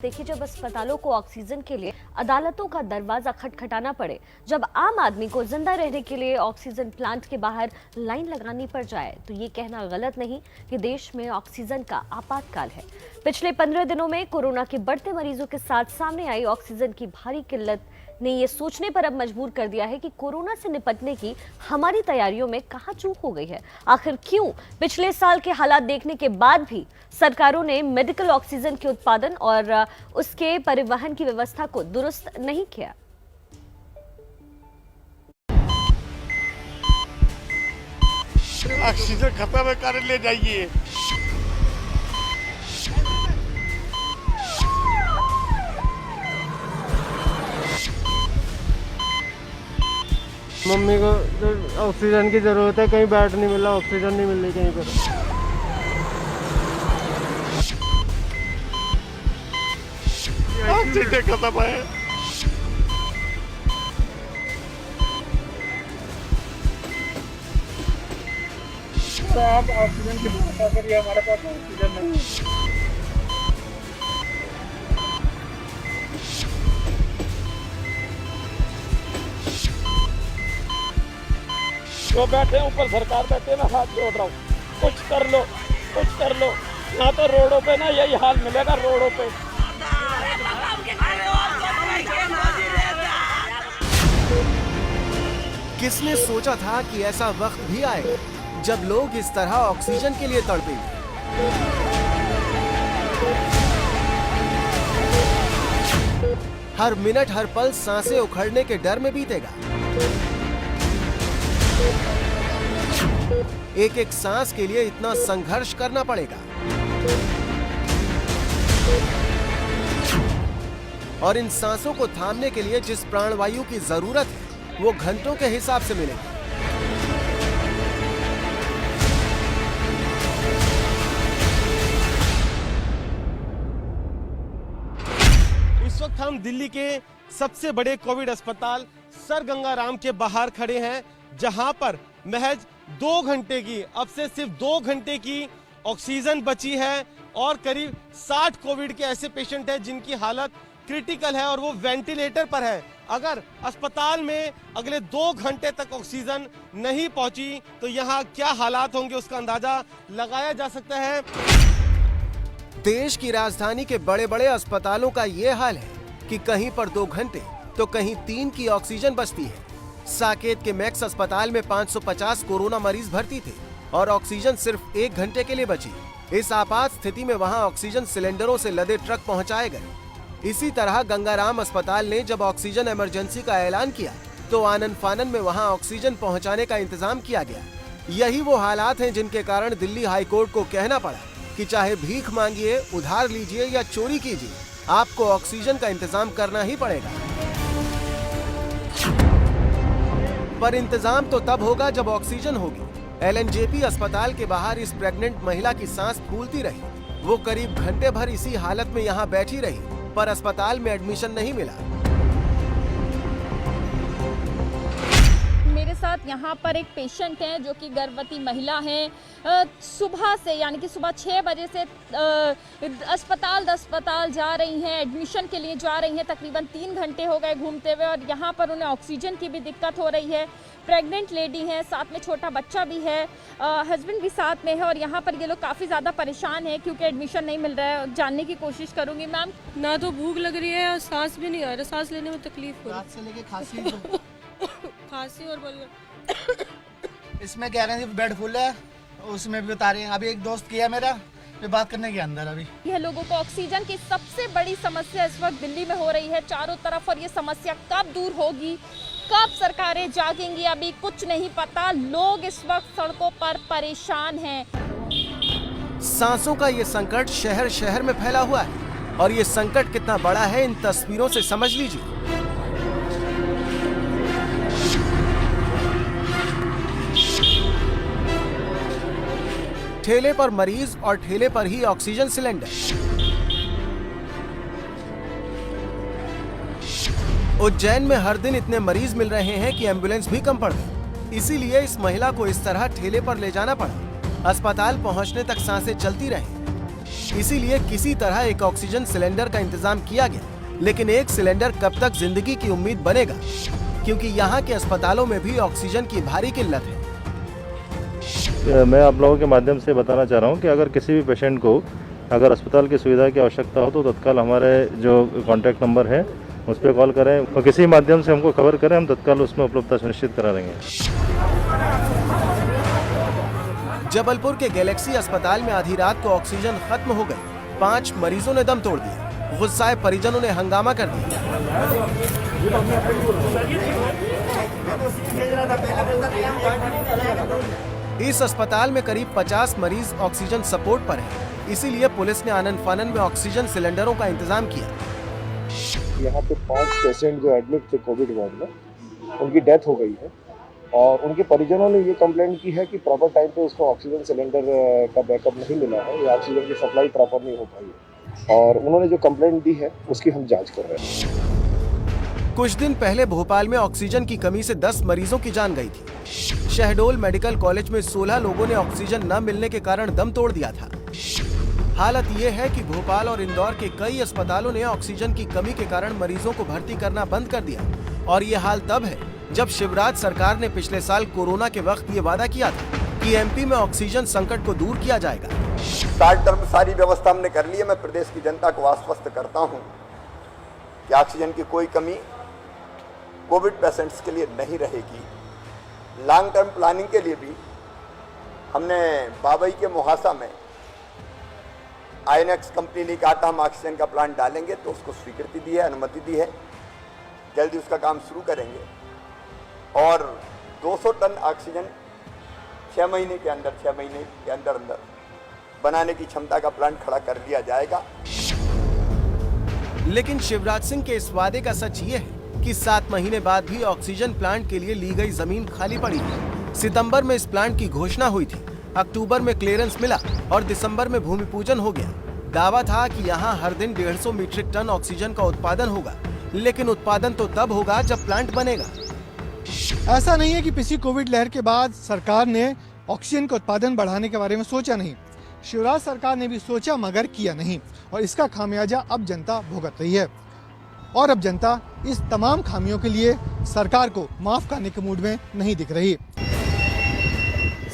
देखिए, जब अस्पतालों को ऑक्सीजन के लिए अदालतों का दरवाजा खटखटाना पड़े, जब आम आदमी को जिंदा रहने के लिए ऑक्सीजन प्लांट के बाहर लाइन लगानी पड़ जाए, तो ये कहना गलत नहीं कि देश में ऑक्सीजन का आपातकाल है। पिछले 15 दिनों में कोरोना के बढ़ते मरीजों के साथ सामने आई ऑक्सीजन की भारी किल्लत ने ये सोचने पर अब मजबूर कर दिया है कि कोरोना से निपटने की हमारी तैयारियों में कहां चूक हो गई है। आखिर क्यों पिछले साल के हालात देखने के बाद भी सरकारों ने मेडिकल ऑक्सीजन के उत्पादन और उसके परिवहन की व्यवस्था को दुरुस्त नहीं किया। ऑक्सीजन खत्म है, कर ले जाइए। मम्मी को ऑक्सीजन की जरूरत है, कहीं बेड नहीं मिला, ऑक्सीजन नहीं मिल रही कहीं पर। ऑक्सीजन खत्म है। तो आप ऑक्सीजन की व्यवस्था करिए, हमारे पास ऑक्सीजन नहीं है। जो बैठे ऊपर सरकार बैठे, मैं हाथ जोड़ रहा हूँ, कुछ कर लो, कुछ कर लो। यहाँ तो रोडों पे ना यही हाल मिलेगा, रोडों पे। किसने सोचा था कि ऐसा वक्त भी आए जब लोग इस तरह ऑक्सीजन के लिए तड़पेंगे। हर मिनट हर पल सांसें उखड़ने के डर में बीतेगा। एक एक सांस के लिए इतना संघर्ष करना पड़ेगा और इन सांसों को थामने के लिए जिस प्राणवायु की जरूरत है वो घंटों के हिसाब से मिलेगी। इस वक्त हम दिल्ली के सबसे बड़े कोविड अस्पताल सर गंगा राम के बाहर खड़े हैं, जहां पर महज 2 घंटे की, अब से सिर्फ 2 घंटे की ऑक्सीजन बची है और करीब 60 कोविड के ऐसे पेशेंट हैं जिनकी हालत क्रिटिकल है और वो वेंटिलेटर पर है। अगर अस्पताल में अगले 2 घंटे तक ऑक्सीजन नहीं पहुंची तो यहाँ क्या हालात होंगे उसका अंदाजा लगाया जा सकता है। देश की राजधानी के बड़े बड़े अस्पतालों का ये हाल है कि कहीं पर 2 घंटे तो कहीं 3 की ऑक्सीजन बचती है। साकेत के मैक्स अस्पताल में 550 कोरोना मरीज भर्ती थे और ऑक्सीजन सिर्फ 1 घंटे के लिए बची। इस आपात स्थिति में वहां ऑक्सीजन सिलेंडरों से लदे ट्रक पहुंचाए गए। इसी तरह गंगाराम अस्पताल ने जब ऑक्सीजन इमरजेंसी का ऐलान किया तो आनन फानन में वहां ऑक्सीजन पहुंचाने का इंतजाम किया गया। यही वो हालात हैं जिनके कारण दिल्ली हाई कोर्ट को कहना पड़ा कि चाहे भीख मांगिए, उधार लीजिए या चोरी कीजिए, आपको ऑक्सीजन का इंतजाम करना ही पड़ेगा। पर इंतजाम तो तब होगा जब ऑक्सीजन होगी। एलएनजेपी अस्पताल के बाहर इस प्रेग्नेंट महिला की सांस फूलती रही। वो करीब घंटे भर इसी हालत में यहाँ बैठी रही, पर अस्पताल में एडमिशन नहीं मिला। मेरे साथ यहाँ पर एक पेशेंट है जो कि गर्भवती महिला है। सुबह से यानी कि सुबह 6 बजे से अस्पताल जा रही हैं, एडमिशन के लिए जा रही हैं। तकरीबन 3 घंटे हो गए घूमते हुए और यहाँ पर उन्हें ऑक्सीजन की भी दिक्कत हो रही है। प्रेग्नेंट लेडी है, साथ में छोटा बच्चा भी है, हस्बैंड भी साथ में है और यहाँ पर ये लोग काफ़ी ज़्यादा परेशान है क्योंकि एडमिशन नहीं मिल रहा है। जानने की कोशिश करूँगी। मैम, ना तो भूख लग रही है और सांस भी नहीं आ रहा, सांस लेने में तकलीफ हो रही है। रात से लेके खांसी खांसी और बलगम। इसमें कह रहे हैं बेड फुल है, उसमें भी बता रहे हैं। अभी एक दोस्त किया मेरा, मैं बात करने के अंदर अभी यह लोगों को ऑक्सीजन की सबसे बड़ी समस्या इस वक्त दिल्ली में हो रही है चारों तरफ, और ये समस्या कब दूर होगी, कब सरकारें जागेंगी, अभी कुछ नहीं पता। लोग इस वक्त सड़कों पर परेशान हैं। सांसों का ये संकट शहर शहर में फैला हुआ है और ये संकट कितना बड़ा है इन तस्वीरों से समझ लीजिए। ठेले पर मरीज और ठेले पर ही ऑक्सीजन सिलेंडर। उज्जैन में हर दिन इतने मरीज मिल रहे हैं कि एम्बुलेंस भी कम पड़ गई। इसीलिए इस महिला को इस तरह ठेले पर ले जाना पड़ा। अस्पताल पहुंचने तक सांसें चलती रहीं। इसीलिए किसी तरह एक ऑक्सीजन सिलेंडर का इंतजाम किया गया, लेकिन एक सिलेंडर कब तक जिंदगी की उम्मीद बनेगा, क्योंकि यहाँ के अस्पतालों में भी ऑक्सीजन की भारी किल्लत है। मैं आप लोगों के माध्यम से बताना चाह रहा हूँ कि अगर किसी भी पेशेंट को अगर अस्पताल की सुविधा की आवश्यकता हो तो तत्काल हमारे जो कॉन्टैक्ट नंबर है उस पर कॉल करें और किसी माध्यम से हमको खबर करें, हम तत्काल उसमें उपलब्धता सुनिश्चित करा देंगे। जबलपुर के गैलेक्सी अस्पताल में आधी रात को ऑक्सीजन खत्म हो गई। 5 मरीजों ने दम तोड़ दिया। गुस्साए परिजनों ने हंगामा कर दिया। इस अस्पताल में करीब 50 मरीज ऑक्सीजन सपोर्ट पर हैं। इसीलिए पुलिस ने आनन फानन में ऑक्सीजन सिलेंडरों का इंतजाम किया। यहाँ पे 5 पेशेंट जो एडमिट थे कोविड वार्ड में, उनकी डेथ हो गई है और उनके परिजनों ने ये कंप्लेंट की है कि प्रॉपर टाइम पे उसको ऑक्सीजन सिलेंडर का बैकअप नहीं मिला है या ऑक्सीजन की सप्लाई प्रॉपर नहीं हो पाई है और उन्होंने जो कंप्लेंट दी है उसकी हम जांच कर रहे हैं। कुछ दिन पहले भोपाल में ऑक्सीजन की कमी से 10 मरीजों की जान गई थी। शहडोल मेडिकल कॉलेज में 16 लोगों ने ऑक्सीजन न मिलने के कारण दम तोड़ दिया था। हालत ये है कि भोपाल और इंदौर के कई अस्पतालों ने ऑक्सीजन की कमी के कारण मरीजों को भर्ती करना बंद कर दिया और ये हाल तब है जब शिवराज सरकार ने पिछले साल कोरोना के वक्त ये वादा किया था कि एमपी में ऑक्सीजन संकट को दूर किया जाएगा। शॉर्ट टर्म सारी व्यवस्था हमने कर ली है। मैं प्रदेश की जनता को आश्वस्त करता हूं कि ऑक्सीजन की कोई कमी कोविड पेशेंट्स के लिए नहीं रहेगी। लॉन्ग टर्म प्लानिंग के लिए भी हमने बाबई के मुहासा में आईएनएक्स कंपनी ने कहा था हम ऑक्सीजन का प्लांट डालेंगे, तो उसको स्वीकृति दी है, अनुमति दी है। जल्दी उसका काम शुरू करेंगे और 200 टन ऑक्सीजन 6 महीने के अंदर बनाने की क्षमता का प्लांट खड़ा कर दिया जाएगा। लेकिन शिवराज सिंह के इस वादे का सच ये है कि 7 महीने बाद भी ऑक्सीजन प्लांट के लिए ली गई जमीन खाली पड़ी है। सितंबर में इस प्लांट की घोषणा हुई थी, अक्टूबर में क्लियरेंस मिला और दिसंबर में भूमि पूजन हो गया। दावा था कि यहाँ हर दिन 150 मीट्रिक टन ऑक्सीजन का उत्पादन होगा, लेकिन उत्पादन तो तब होगा जब प्लांट बनेगा। ऐसा नहीं है कि पिछली कोविड लहर के बाद सरकार ने ऑक्सीजन का उत्पादन बढ़ाने के बारे में सोचा नहीं। शिवराज सरकार ने भी सोचा मगर किया नहीं और इसका खामियाजा अब जनता भुगत रही है और अब जनता इस तमाम खामियों के लिए सरकार को माफ करने के मूड में नहीं दिख रही।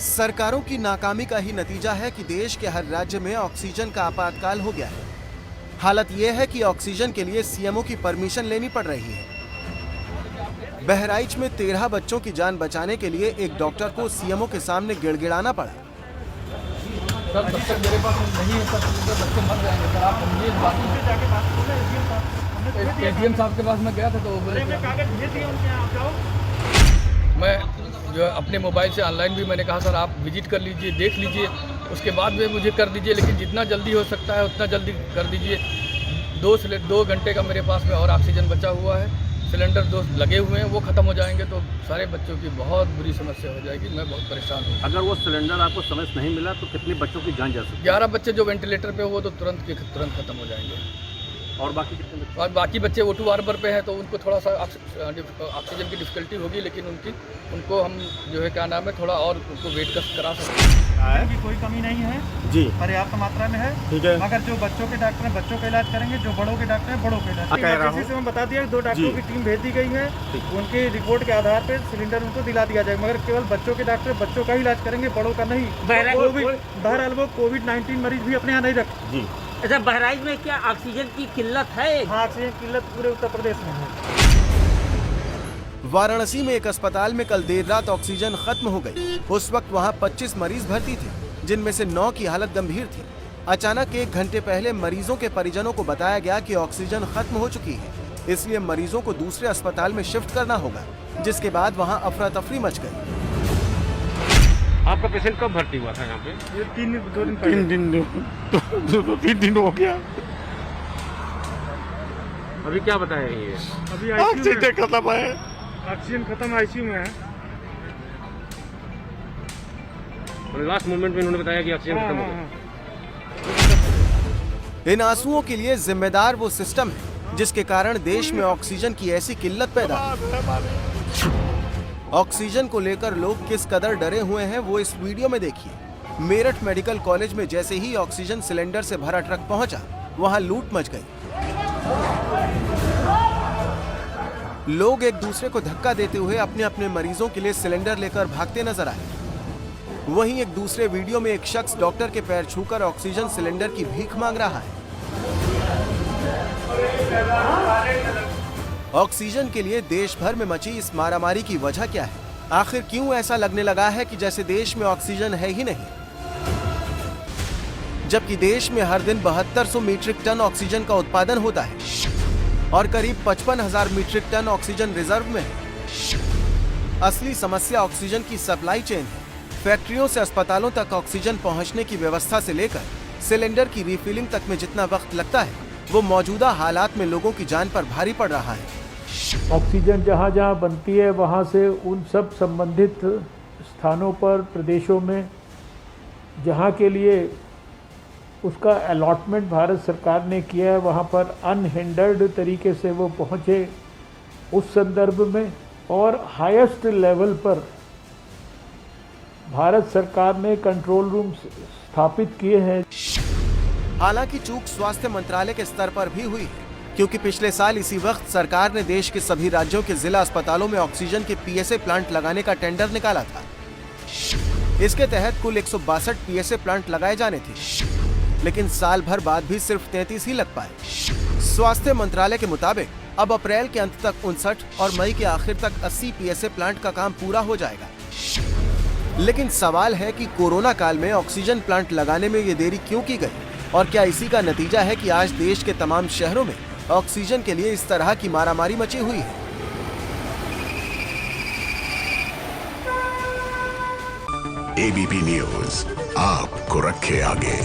सरकारों की नाकामी का ही नतीजा है कि देश के हर राज्य में ऑक्सीजन का आपातकाल हो गया है। हालत यह है कि ऑक्सीजन के लिए सीएमओ की परमिशन लेनी पड़ रही है। बहराइच में 13 बच्चों की जान बचाने के लिए एक डॉक्टर को सीएमओ के सामने गिड़गिड़ाना पड़ा। सर तब तक मेरे पास नहीं है सर, बच्चे मर जाएंगे सर, आप समझिए बात। एडीएम साहब के पास मैं गया था तो वो बोले मैं जो अपने मोबाइल से ऑनलाइन भी मैंने कहा सर आप विजिट कर लीजिए, देख लीजिए, उसके बाद में मुझे कर दीजिए, लेकिन जितना जल्दी हो सकता है उतना जल्दी कर दीजिए। 2 घंटे का मेरे पास में और ऑक्सीजन बचा हुआ है, सिलेंडर 2 लगे हुए हैं, वो ख़त्म हो जाएंगे तो सारे बच्चों की बहुत बुरी समस्या हो जाएगी। मैं बहुत परेशान हूँ। अगर वो सिलेंडर आपको समय से नहीं मिला तो कितने बच्चों की जान जा सकती है? 11 बच्चे जो वेंटिलेटर पे वो तो तुरंत खत्म हो जाएंगे। और बाकी कितने बच्चे? और बाकी बच्चे O2 आर्बर पे हैं तो उनको थोड़ा सा ऑक्सीजन की डिफिकल्टी होगी, लेकिन उनको हम जो है क्या नाम है थोड़ा और उनको वेट करा सकते हैं। कोई कमी नहीं है जी, पर्याप्त मात्रा में है। ठीक है। मगर जो बच्चों के डॉक्टर हैं बच्चों का इलाज करेंगे, जो बड़ों के डॉक्टर हैं बड़ों का इलाज। इमरजेंसी से मैं बता दिया 2 डॉक्टरों की टीम भेज दी गई है, उनकी रिपोर्ट के आधार पर सिलेंडर उनको दिला दिया जाएगा। मगर केवल बच्चों के डॉक्टर बच्चों का ही इलाज करेंगे, बड़ों का नहीं। बहरहाल वो कोविड-19 मरीज भी अपने यहाँ नहीं रखते जी। अच्छा, बहराइच में क्या ऑक्सीजन की किल्लत है? हाँ, ऑक्सीजन की किल्लत पूरे उत्तर प्रदेश में है। वाराणसी में एक अस्पताल में कल देर रात ऑक्सीजन खत्म हो गई। उस वक्त वहां 25 मरीज भर्ती थे, जिनमें से 9 की हालत गंभीर थी। अचानक 1 घंटे पहले मरीजों के परिजनों को बताया गया कि ऑक्सीजन खत्म हो चुकी है, इसलिए मरीजों को दूसरे अस्पताल में शिफ्ट करना होगा, जिसके बाद वहां अफरा तफरी मच गई। आपका पेशेंट कब भर्ती हुआ था यहाँ पे? ये 3 दिन हो गया। अभी क्या बताया ये? अभी ऑक्सीजन खत्म है। ऑक्सीजन खत्म, आईसीयू में है। लास्ट मोमेंट में उन्होंने बताया कि ऑक्सीजन खत्म हो गया। इन आंसुओं के लिए जिम्मेदार वो सिस्टम है जिसके कारण देश में ऑक्सीजन की ऐसी किल्लत पैदा हुई। ऑक्सीजन को लेकर लोग किस कदर डरे हुए हैं वो इस वीडियो में देखिए। मेरठ मेडिकल कॉलेज में जैसे ही ऑक्सीजन सिलेंडर से भरा ट्रक पहुंचा, वहां लूट मच गई। लोग एक दूसरे को धक्का देते हुए अपने अपने मरीजों के लिए सिलेंडर लेकर भागते नजर आए। वहीं एक दूसरे वीडियो में एक शख्स डॉक्टर के पैर छूकर ऑक्सीजन सिलेंडर की भीख मांग रहा है। ऑक्सीजन के लिए देश भर में मची इस मारामारी की वजह क्या है? आखिर क्यों ऐसा लगने लगा है कि जैसे देश में ऑक्सीजन है ही नहीं, जबकि देश में हर दिन 7200 मीट्रिक टन ऑक्सीजन का उत्पादन होता है और करीब 55,000 मीट्रिक टन ऑक्सीजन रिजर्व में है। असली समस्या ऑक्सीजन की सप्लाई चेन है। फैक्ट्रियों से अस्पतालों तक ऑक्सीजन पहुंचने की व्यवस्था से लेकर सिलेंडर की रिफिलिंग तक में जितना वक्त लगता है, वो मौजूदा हालात में लोगों की जान पर भारी पड़ रहा है। ऑक्सीजन जहाँ जहाँ बनती है वहाँ से उन सब संबंधित स्थानों पर, प्रदेशों में जहाँ के लिए उसका अलॉटमेंट भारत सरकार ने किया है, वहाँ पर अनहिंडर्ड तरीके से वो पहुँचे उस संदर्भ में। और हाईएस्ट लेवल पर भारत सरकार ने कंट्रोल रूम स्थापित किए हैं। हालांकि चूक स्वास्थ्य मंत्रालय के स्तर पर भी हुई है, क्योंकि पिछले साल इसी वक्त सरकार ने देश के सभी राज्यों के जिला अस्पतालों में ऑक्सीजन के पीएसए प्लांट लगाने का टेंडर निकाला था। इसके तहत कुल 162 पीएसए प्लांट लगाए जाने थे, लेकिन साल भर बाद भी सिर्फ 33 ही लग पाए। स्वास्थ्य मंत्रालय के मुताबिक अब अप्रैल के अंत तक 59 और मई के आखिर तक 80 पीएसए प्लांट का काम पूरा हो जाएगा। लेकिन सवाल है कि कोरोना काल में ऑक्सीजन प्लांट लगाने में ये देरी क्यों की गई, और क्या इसी का नतीजा है कि आज देश के तमाम शहरों में ऑक्सीजन के लिए इस तरह की मारामारी मची हुई है? एबीपी न्यूज़ आपको रखे आगे।